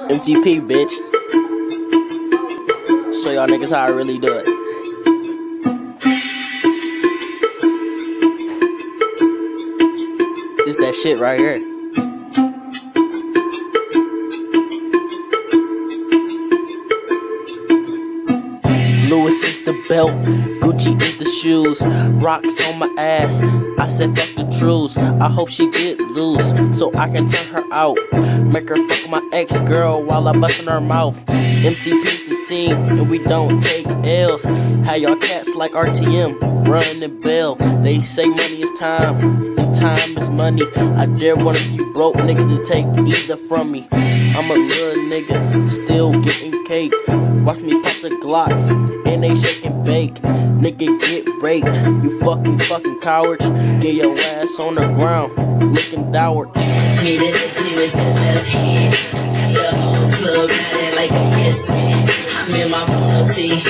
MTP, bitch. Show y'all niggas how I really do it. This that shit right here. Louis is the belt, Gucci is the shoes, rocks on my ass. I said fuck the truce. I hope she get loose so I can turn her out. Make her fuck my ex-girl while I bust in her mouth. MTP's the team and we don't take L's. How y'all cats like RTM run and bail. They say money is time, and time is money. I dare one of you broke niggas to take either from me. I'm a little nigga, still getting cake. Watch me pop the Glock, and they shake and bake. Nigga get raped, you fucking cowards. Get your ass on the ground, looking downward. Me the G with your left hand. Got the whole club riding like a yes man. I'm in my polo tee,